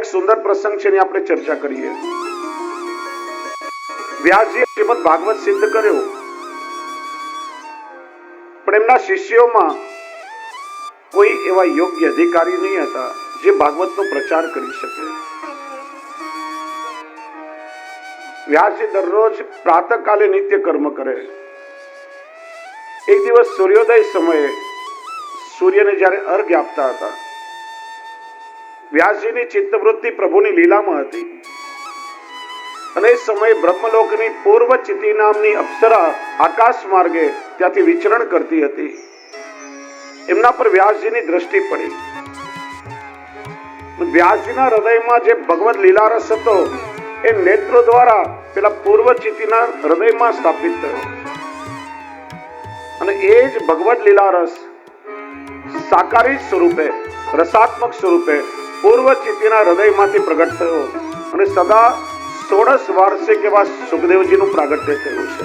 એક સુંદર પ્રસંગ છે એની આપણે ચર્ચા કરીએ. વ્યાસજીએ શ્રીમદ ભાગવત સિદ્ધ કર્યો, પણ એમના શિષ્યોમાં કોઈ એવા યોગ્ય અધિકારી નહીં હતા જે ભાગવતનો પ્રચાર કરી શકે. વ્યાસજી દરરોજ પ્રાતઃકાલે નિત્ય કર્મ કરે. એક દિવસ સૂર્યોદય સમયે સૂર્યને જ્યારે અર્ઘ્ય આપતા હતા, વ્યાસજીની ચિત્તવૃત્તિ પ્રભુની લીલામાં હતી અને એ સમયે બ્રહ્મલોકની પૂર્વચિતિ નામની અપ્સરા આકાશ માર્ગે ત્યાંથી વિચરણ કરતી હતી. એમના પર વ્યાસજીની દ્રષ્ટિ પડી. વ્યાસજીના હૃદયમાં જે ભગવદ લીલારસ હતો એ નેત્રો દ્વારા પેલા પૂર્વચિતિના હૃદયમાં સ્થાપિત થયો અને એ જ ભગવદ લીલારસ સાકારી સ્વરૂપે, રસાત્મક સ્વરૂપે પૂર્વચિતિના હૃદયમાંથી પ્રગટ થયો અને સદા 16 વાર્ષિક એવા સુખદેવજીનું પ્રાગટ્ય થયું છે.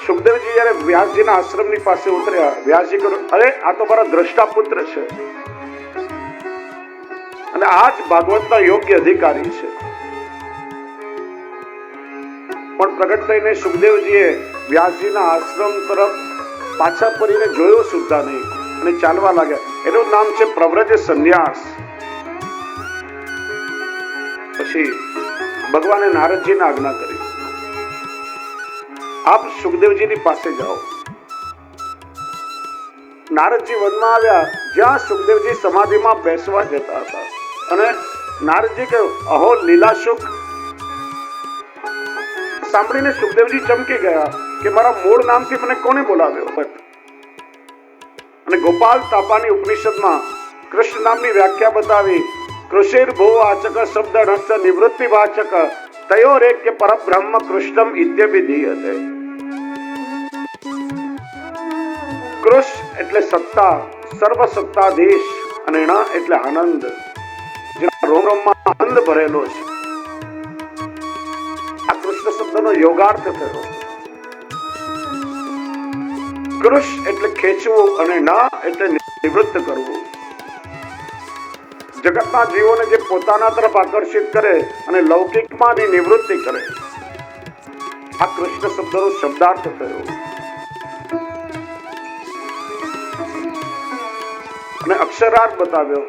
સુખદેવજી જયારે વ્યાસજીના આશ્રમની પાસે ઉતર્યા, વ્યાસજી કહ્યું, અરે આ તો મારા દ્રષ્ટા પુત્ર છે અને આ જ ભાગવતના યોગ્ય અધિકારી છે. પણ પ્રગટ થઈને સુખદેવજીએ વ્યાસજીના આશ્રમ તરફ પાછા ફરીને જોયો સુદ્ધા નહીં અને ચાલવા લાગ્યા. એનું નામ છે પ્રવ્રજ સંન્યાસ. પછી ભગવાને નારદજીને આજ્ઞા કરી, આપ સુખદેવજીની પાસે જાઓ. નારદજી વનમાં આવ્યા જ્યાં સુખદેવજી સમાધિમાં બેસવા જતા હતા અને નારદજી કહ્યું, અહો લીલાશુક. સાંભળીને સુખદેવજી ચમકી ગયા કે મારા મૂળ નામથી મને કોને બોલાવ્યો? અને ગોપાલ તાપાની ઉપનિષદમાં કૃષ્ણ નામની વ્યાખ્યા બતાવી. કૃષિર ભૂ વાચક શબ્દ નસ્ય નિવૃત્તિ વાચક તયોરેક્ય પરબ્રહ્મ કૃષ્ણમ ઇત્યભિધીયતે. કૃષ એટલે સત્તા, સર્વ સત્તાધીશ, અને ણ એટલે આનંદ, જેના રોમરોમમાં આનંદ ભરેલો છે. આ કૃષ્ણ શબ્દનો યોગાર્થ થયો. કૃષ એટલે ખેંચવું અને ન એટલે નિવૃત્ત કરવું. જગતના જીવોને જે પોતાના તરફ આકર્ષિત કરે અને લૌકિકમાં નિવૃત્તિ કરે, આ કૃષ્ણ શબ્દનો શબ્દાર્થ થયો. અને અક્ષરાર્થ બતાવ્યો.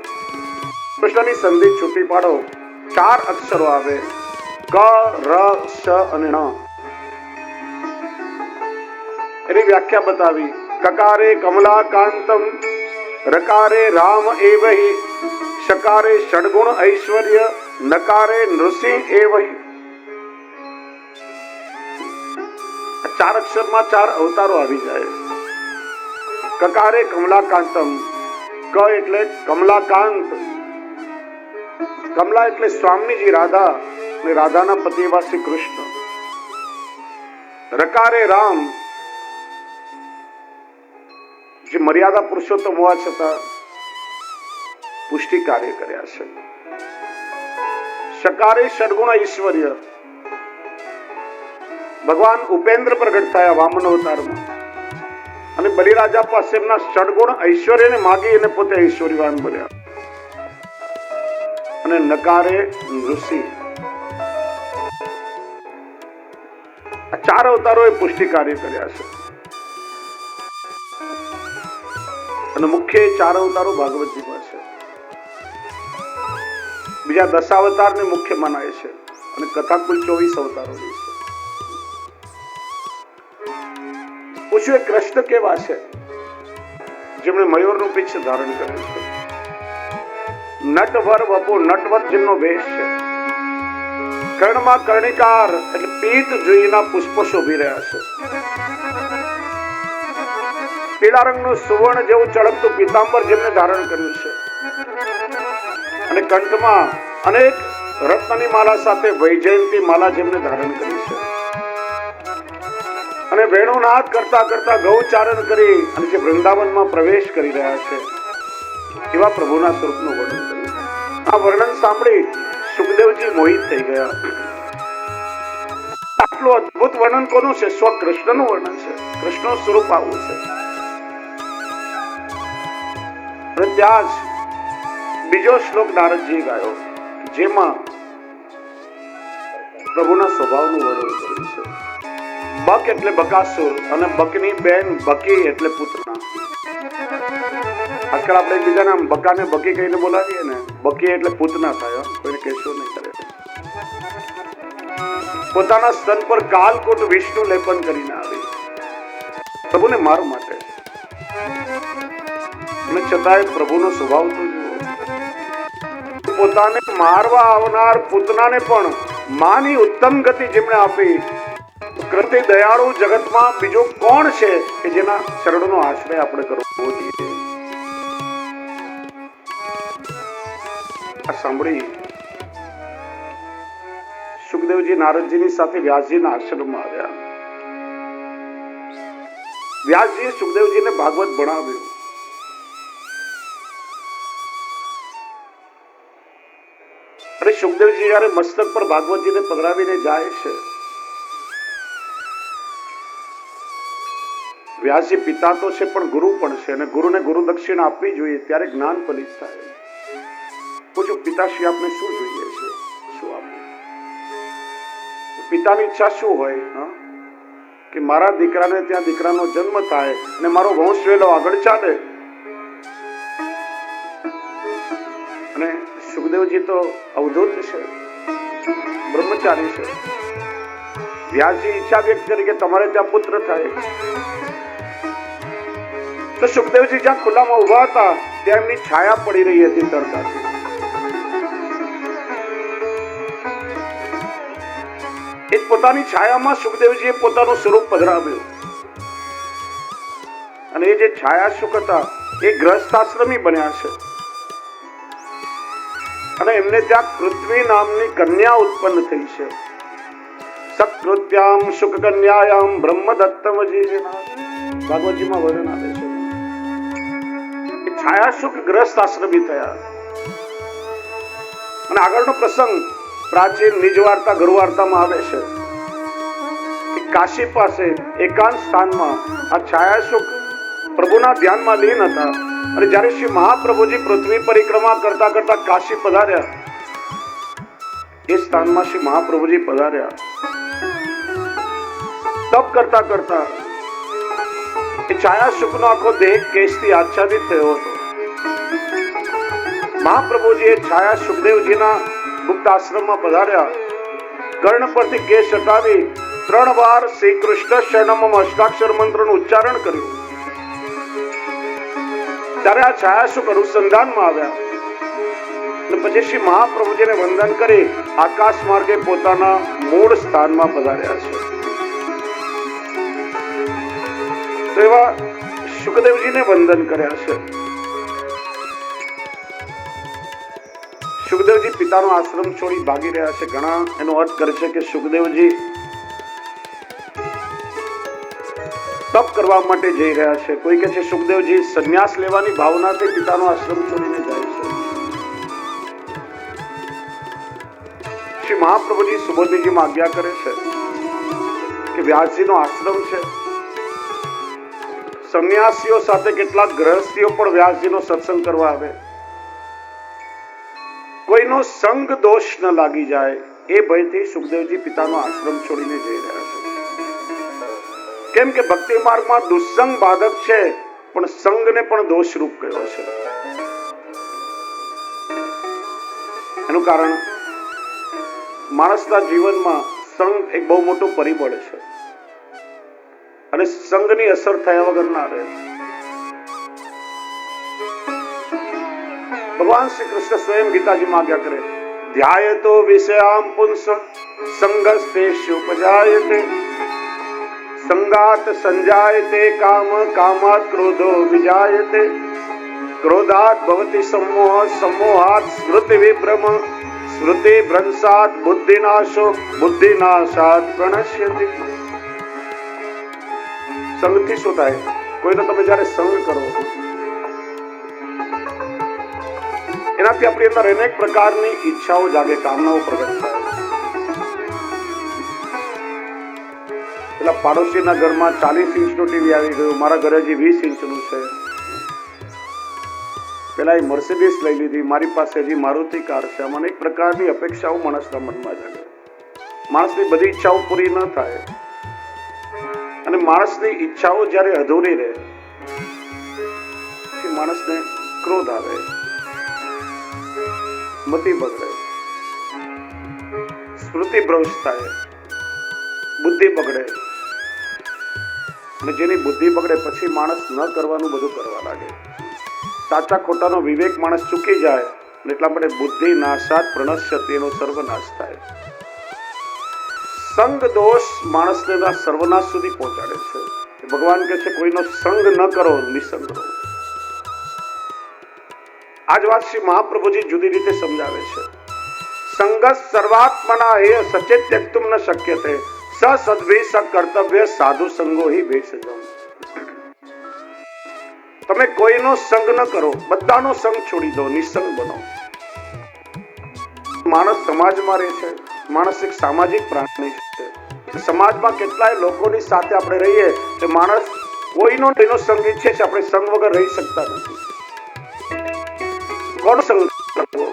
કૃષ્ણની સંધિ છૂટી પાડો, 4 અક્ષરો આવે, ક, ર, શ અને ણ. એની વ્યાખ્યા બતાવી. કકારે કમલાકાંતમ, રકારે રામ એવહિ, શકારે ષડગુણ ઐશ્વર્ય, નકારે નૃસિંહ એવહિ. 4 અક્ષરમાં 4 અવતારો આવી જાય. કકારે કમલાકાંતમ, ક એટલે કમલાકાંત. કમલા એટલે સ્વામીજી રાધા અને રાધાના પતિ એવા શ્રી કૃષ્ણ. રકારે રામ, જે મર્યાદા પુરુષોત્તમ હોવા છતાં પુષ્ટિ કાર્ય કર્યા છે. શકારે ષડગુણ ઐશ્વર્ય, ભગવાન ઉપેન્દ્ર પ્રગટ થયા વામન અવતારમાં અને બલિરાજા પાસે એમના ષડગુણ ઐશ્વર્યને માગી અને પોતે ઐશ્વર્યવાન બન્યા. અને નકારે નૃસિંહ. આ 4 અવતારોએ પુષ્ટિ કાર્ય કર્યા છે અને મુખ્ય 4 અવતારો ભાગવતજીમાં છે. બીજા 10 અવતારને મુખ્ય મનાય છે અને કથા કુલ 24 અવતારોની છે. પૂછ્યું, કૃષ્ણ કેવા છે? જેમણે મયુરનું પીછ ધારણ કર્યું છે. નટવર વપો, નટવત જેમનો વેશ છે. કર્ણમાં કર્ણિકાર એટલે પીત જોઈના પુષ્પો શોભી રહ્યા છે. પીળા રંગનું સુવર્ણ જેવું ચળકતું પીતાંબર જેમને ધારણ કર્યું છે અને કંઠમાં અનેક રત્નની માલા સાથે વૈજયંતી માલા જેમને ધારણ કરી છે અને વેણુનાદ કરતા કરતા ગૌચારણ કરી અને જે વૃંદાવનમાં પ્રવેશ કરી રહ્યા છે એવા પ્રભુના સ્વરૂપનું વર્ણન કર્યું. આ વર્ણન સાંભળી સુખદેવજી મોહિત થઈ ગયા. આટલું અદ્ભુત વર્ણન કોનું છે? સ્વ કૃષ્ણનું વર્ણન છે. કૃષ્ણનું સ્વરૂપ આવું છે. અને ત્યાં જ બીજો શ્લોક નારદજીએ ગાયો જેમાં પ્રભુના સ્વભાવનું વર્ણન કર્યું છે. બક એટલે બકાસુર અને બકની બેન બકી એટલે પૂતના. આજકાલ આપણે એકબીજાને બકાને બકી કહીને બોલાવીએ ને, બકી એટલે પૂતના થાય, કોઈને કહેશો નહીં કરે. પોતાના સ્તન પર કાલકોટ વિષ્ણુ લેપન કરીને આવી પ્રભુને મારવા માટે, અને છતાંય પ્રભુનો સ્વભાવ તો જુઓ. પોતાને મારવા આવનાર પૂતનાને પણ માની ઉત્તમ ગતિ જેમણે આપી, કૃતિ દયાળુ જગતમાં બીજો કોણ છે કે જેના ચરણોનો આશ્રય આપણે કરવો જોઈએ? આ સાંભળી સુખદેવજી નારદજીની સાથે વ્યાસજીના આશ્રમમાં આવ્યા. વ્યાસજીએ સુખદેવજીને ભાગવત ભણાવ્યું. અને સુખદેવજી જયારે મસ્તક પર ભાગવતજીને પધરાવીને જાય છે, વ્યાસજી પિતા તો છે પણ ગુરુ પણ છે, અને ગુરુને ગુરુ દક્ષિણા આપવી જોઈએ, ત્યારે જ્ઞાન ફલિત થાય. પૂછો પિતાશ્રી આપને શું જોઈએ છે, શું આપવું? પિતાની ઈચ્છા શું હોય? કે મારા દીકરાને ત્યાં દીકરાનો જન્મ થાય અને મારો વંશ વેલો આગળ ચાલે. અને સુખદેવજી તો અવધૂત છે, બ્રહ્મચારી છે. વ્યાસજી ઈચ્છા વ્યક્ત કરી કે તમારે ત્યાં પુત્ર થાય. તો સુખદેવજી જ્યાં ખુલ્લામાં ઉભા હતા ત્યાં એમની છાયા પડી રહી હતી તડકાથી. એ પોતાની છાયામાં સુખદેવજીએ પોતાનું સ્વરૂપ પધરાવ્યું. અને એ જે છાયા સુખ હતા એ ગ્રહસ્થાશ્રમી બન્યા છે. અને એમને ત્યાં પૃથ્વી નામની કન્યા ઉત્પન્ન થઈ છે. સકૃત્યામ શુક કન્યાયામ બ્રહ્મદત્તમ જીજના ભાગવતજીમાં વર્ણન આવે છે. એ છાયા સુખ ગ્રહસ્થાશ્રમી થયા. અને આગળનો પ્રસંગ પ્રાચીન નિજ વાર્તા ગુરુ વાર્તામાં આવે છે કે કાશી પાસે એકાંત સ્થાનમાં આ છાયા સુખ પ્રભુના ધ્યાનમાં લીન હતા. અને જ્યારે શ્રી મહાપ્રભુજી પૃથ્વી પરિક્રમા કરતા કરતા કાશી પધાર્યા, એ સ્થાનમાં શ્રી મહાપ્રભુજી પધાર્યા. તપ કરતા કરતા એ છાયા સુખનો આખો દેહ કેશથી આચ્છાદિત થયો હતો. મહાપ્રભુજી એ છાયા સુખદેવજીના ગુપ્ત આશ્રમમાં પધાર્યા. કર્ણ પરથી કેશ હટાવી 3 વાર શ્રી કૃષ્ણ શરણમ અષ્ટાક્ષર મંત્રનું ઉચ્ચારણ કર્યું. ત્યારે આ છાયાસુખ અનુસંધાનમાં આવ્યા. અને પછી શ્રી મહાપ્રભુજીને વંદન કરી આકાશ માર્ગે પોતાના મૂળ સ્થાનમાં પધાર્યા છે. તો એવા સુખદેવજીને વંદન કર્યા છે. સુખદેવજી પિતાનો આશ્રમ છોડી ભાગી રહ્યા છે. ઘણા એનો અર્થ કરે છે કે સુખદેવજી તપ કરવા માટે જઈ રહ્યા છે. કોઈ કહે છે સુખદેવજી સંન્યાસ લેવાની ભાવનાથી પિતાનો આશ્રમ છોડીને જાય છે. શ્રી મહાપ્રભુજી સુબોધજીમાં આજ્ઞા કરે છે કે વ્યાસજીનો આશ્રમ છે. સંન્યાસીઓ સાથે કેટલાક ગૃહસ્થીઓ પણ વ્યાસજીનો સત્સંગ કરવા આવે. કોઈનો સંગ દોષ ન લાગી જાય એ ભયથી સુખદેવજી પિતાનો આશ્રમ છોડીને જઈ રહ્યા છે. કેમ કે ભક્તિ માર્ગમાં દુસ્સંગ બાધક છે, પણ સંગને પણ દોષરૂપ કયો છે. એનું કારણ માણસના જીવનમાં સંગ એક બહુ મોટું પરિબળ છે. અને સંગની અસર થયા વગર ના રહે. ભગવાન શ્રી કૃષ્ણ સ્વયં ગીતાજીમાં આજ્ઞા કરે, ધ્યાયતો વિષયામ પુંસ સંગસ્તેષુ ઉપજાયતે સંગાત સંજાયતે કામ કામાત ક્રોધો વિજાયતે ક્રોધાત ભવતિ સમોહ સમોહાત સ્મૃતિ વિભ્રમ સ્મૃતિ ભ્રંશાત બુદ્ધિનાશો બુદ્ધિનાશાત પ્રણશ્યતિ. સંગથી શું થાય? કોઈનો તમે જયારે સંગ કરો એનાથી આપણી અંદર અનેક પ્રકારની ઈચ્છાઓ જાગે, કામનાઓ પ્રગટ થાય. પેલા પાડોશીના ઘરમાં 40 ઇંચનું ટીવી આવી ગયું, મારા ઘરે હજી 20 ઇંચનું છે. પેલા એ મર્સિડીઝ લઈ લીધી, મારી પાસે હજી મારુતિ કાર છે. આમાં અનેક પ્રકારની અપેક્ષાઓ માણસના મનમાં જાગે. માણસની બધી ઈચ્છાઓ પૂરી ન થાય અને માણસની ઈચ્છાઓ જ્યારે અધૂરી રહે પછી માણસને ક્રોધ આવે, મતિ બગડે, સ્મૃતિ ભ્રંશ થાય, બુદ્ધિ બગડે. અને જેની બુદ્ધિ બગડે પછી માણસ ન કરવાનું બધું કરવા લાગે. સાચા ખોટાનો વિવેક માણસ ચૂકી જાય એટલા માટે બુદ્ધિ નાશાત પ્રણશ્યતિ, એનો સર્વનાશ થાય. સંગ દોષ માણસને સર્વનાશ સુધી પહોંચાડે છે. ભગવાન કહે છે કોઈનો સંગ ન કરો, નિસંગ રહો. આજ વાત શ્રી મહાપ્રભુજી જુદી રીતે સમજાવે છે. સંગ સર્વાત્મના હે સચેત ત્યક્તુમ ન શક્યતે, સ સદ્ભી સ કર્તવ્ય સાધુ સંગો હિ ભેષજમ. તમે કોઈનો સંગ ન કરો, બધાનો સંગ છોડી દો, નિસંગ બનો. માણસ સમાજમાં રહે છે, માણસ એક સામાજિક પ્રાણી છે. સમાજમાં કેટલાય લોકોની સાથે આપણે રહીએ તો માણસ કોઈનો તેનો સંગ ઈચ્છે છે, આપણે સંગ વગર રહી શકતા નથી. કોનો સંગ કરવો?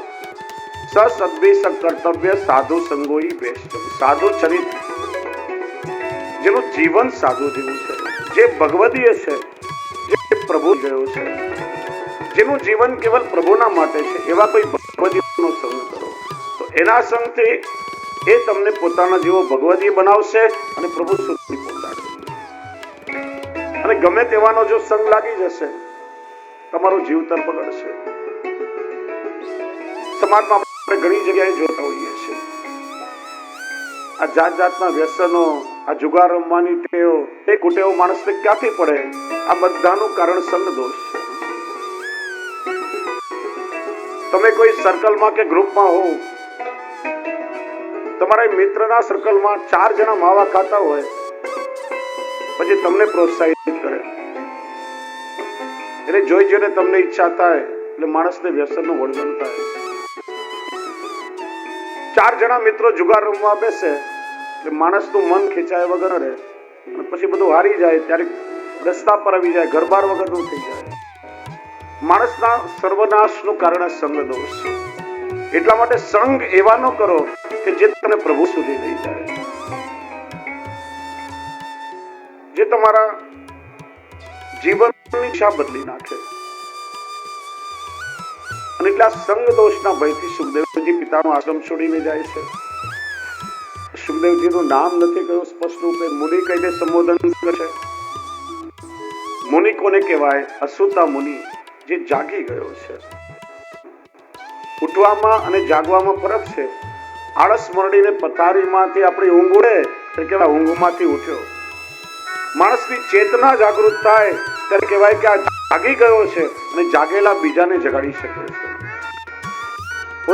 સદ્ભી સ કર્તવ્ય સાધુ સંગો હિ ભેષજમ. સાધુ ચરિત્ર, જેનું જીવન સાધુ જેવું છે, જે ભગવદીય છે, જે પ્રભુ ગયો છે, જેનું જીવન કેવલ પ્રભુના માટે છે, એવા કોઈ ભગવદીયનો સંગ કરો તો એના સંગથી એ તમને પોતાના જેવો ભગવદીય બનાવશે અને પ્રભુ સુધી પહોંચાડશે. અને ગમે તેવાનો જો સંગ લાગી જશે, તમારું જીવતર બગડશે. સમાજમાં આપણે ઘણી જગ્યાએ જોતા હોઈએ છીએ આ જાત જાતના વ્યસનો, આ જુગાર રમવાની ટેવ, એ કુટેવ માણસને ક્યાંથી પડે? આ બધાનું કારણ સંગ દોષ છે. તમે કોઈ સર્કલમાં કે ગ્રુપમાં હો, તમારા મિત્રના સર્કલમાં 4 જણા માવા ખાતા હોય, પછી તમને પ્રોત્સાહિત કરે, એટલે જોઈ જોઈને તમને ઈચ્છા થાય, એટલે માણસને વ્યસનનું વર્ણન થાય. 4 જણા મિત્રો જુગાર રમવા બેસે એટલે માણસનું મન ખેંચાય વગર રહે, અને પછી બધું હારી જાય ત્યારે રસ્તા પર આવી જાય, ઘર બાર વગરનું થઈ જાય. માણસના સર્વનાશનું કારણ સંગ દોષ છે. એટલા માટે સંગ એવા ન કરો કે જે તને પ્રભુ સુધી લઈ જાય, જે તમારા જીવનની દિશા બદલી નાખે. અને એટલા સંગ દોષના ભયથી સુખદેવજી પિતાનો આશ્રમ છોડીને જાય છે. સુખદેવજીનું નામ નથી કહ્યું સ્પષ્ટ રૂપે, મુનિ કહીને સંબોધન કરે. મુનિ કોને કહેવાય? અસુતા મુનિ, જે જાગી ગયો છે. ઉઠવામાં અને જાગવામાં ફરક છે. આળસ મરડીને પથારીમાંથી આપણી ઊંઘ ઉડે તો કહેવાય ઊંઘમાંથી ઉઠ્યો. માણસની ચેતના જાગૃત થાય ત્યારે કહેવાય કે આ જાગી ગયો છે અને જાગેલા બીજાને જગાડી શકે છે.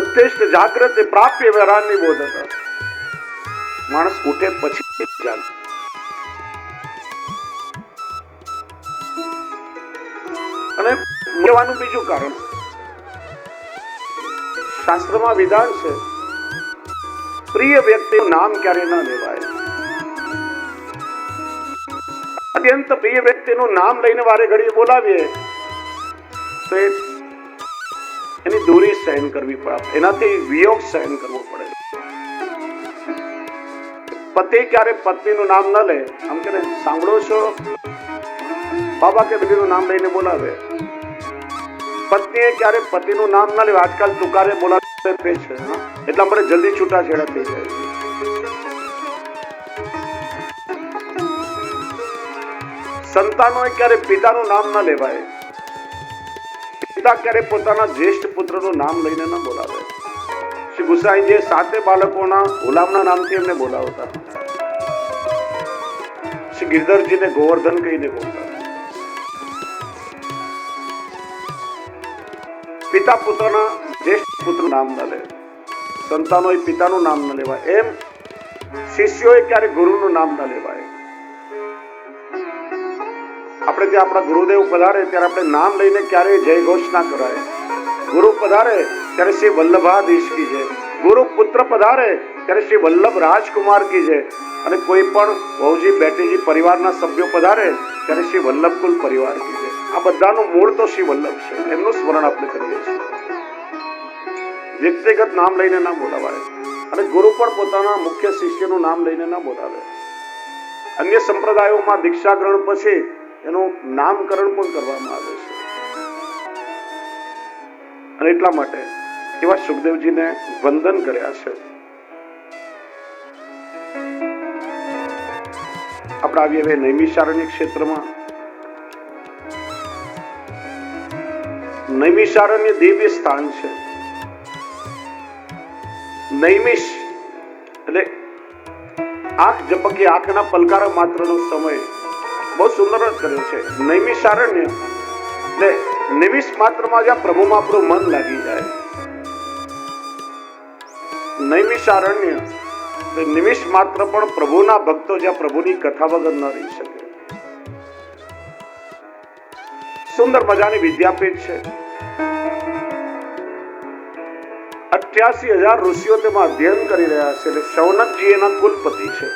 ઉત્તિષ્ઠ જાગ્રત પ્રાપ્ય વરાનની બોધતા. માણસ ઉઠે પછી જાગે. અને કહેવાનું બીજું કારણ, શાસ્ત્રમાં વિધાન છે પ્રિય વ્યક્તિનું નામ ક્યારે ન લેવાય. અત્યંત પ્રિય વ્યક્તિનું નામ લઈને વારે ઘડીએ બોલાવીએ તો એની દૂરી સહન કરવી પડે, એનાથી વિયોગ સહન કરવો પડે. પતિ ક્યારે પત્નીનું નામ ન લે, આમ કે સાંભળો છો બાબા કે બેટીનું નામ લઈને બોલાવે. પત્નીએ ક્યારે પતિનું નામ ન લેવા, આજકાલ તુકારે બોલાવે છે, એટલા માટે જલ્દી છૂટાછેડા થઈ જાય. સંતાનોએ ક્યારે પિતાનું નામ ન લેવાય. પિતા ક્યારે પોતાના જ્યેષ્ઠ પુત્રનું નામ લઈને ન બોલાવે. શ્રી ગુસાઈજી 7 બાળકોના ગુલામના નામથી એમને બોલાવતા. શ્રી ગિરધરજીને ગોવર્ધન કહીને બોલતા. પિતા પુત્રના જ્યેષ્ઠ પુત્ર નામ ન લે, સંતાનોએ પિતાનું નામ ન લેવાય. એમ શિષ્યોએ ક્યારે ગુરુનું નામ ન લેવાય. આપણે ત્યાં આપણા ગુરુદેવ પધારે ત્યારે આપણે નામ લઈને ક્યારેય જય ઘોષ ના કરાય. ગુરુ પધારે ત્યારે શ્રી વલ્લભાધીશ કી જય, ગુરુ પુત્ર પધારે ત્યારે શ્રી વલ્લભ રાજકુમાર કી જય, અને કોઈ પણ વહુજી બેટીજી પરિવારના સભ્યો પધારે ત્યારે શ્રી વલ્લભકુલ પરિવાર કી જય. આ બધાનું મૂળ તો શ્રી વલ્લભ છે, એમનું સ્મરણ આપણે કરીએ છીએ. વ્યક્તિગત નામ લઈને ના બોલાવાય, અને ગુરુ પણ પોતાના મુખ્ય શિષ્યનું નામ લઈને ના બોલાવે. અન્ય સંપ્રદાયોમાં દીક્ષા ગ્રહણ પછી એનું નામકરણ પણ કરવામાં આવે છે. અને એટલા માટે એવા સુખદેવજીને વંદન કર્યા છે. આપણે આવીએ હવે નૈમિષારણ્ય ક્ષેત્રમાં. નૈમિષારણ્ય દિવ્ય સ્થાન છે. નૈમિષ એટલે આંખ ઝપકી, આંખના પલકારા માત્રનો સમય. બહુ સુંદર જ કર્યો છે. નૈમિષારણ્ય એટલે નિમિષ માત્રમાં જ્યાં પ્રભુમાં આપણું મન લાગી જાય. નૈમિષારણ્ય નિમિષ માત્ર પણ પ્રભુના ભક્તો જ્યાં પ્રભુની કથા વગર ન રહી શકે. સુંદર મજાની વિદ્યાપીઠ છે. 88,000 ઋષિઓ તેમાં અધ્યયન કરી રહ્યા છે. એટલે શૌનકજી એના કુલપતિ છે.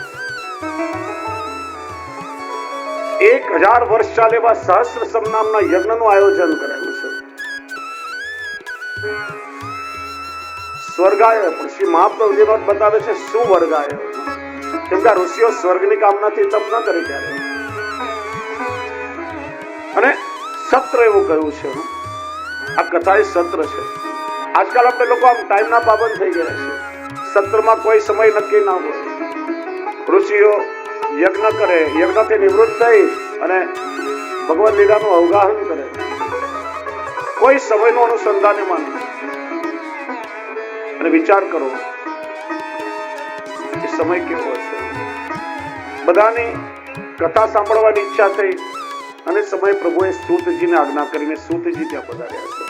1000 વર્ષ ચાલે એવા સહસ્ર નામના યજ્ઞનું આયોજન કરાયું છે. સ્વર્ગાય શ્રી મહાપ્રભુજી બતાવે છે સુવર્ગાય, કેમ કે ઋષિઓ સ્વર્ગની કામનાથી તપ ન કરે ત્યારે. અને સત્ર એવું કહ્યું છે. આ કથા એ સત્ર છે. આજકાલ આપણે લોકો આમ ટાઈમના પાબંદ થઈ ગયા છે. સત્રમાં કોઈ સમય નક્કી ના હોય. ઋષિઓ યજ્ઞ કરે, યજ્ઞથી નિવૃત્ત થઈ અને ભગવદ લીલાનું અવગાહન કરે. કોઈ સમયનું અનુસંધાન એમાં નહીં. અને વિચાર કરો એ સમય કેવો હશે. બધાની કથા સાંભળવાની ઈચ્છા થઈ અને સમય પ્રભુએ સૂતજીને આજ્ઞા કરીને સૂતજી ત્યાં પધાર્યા છે.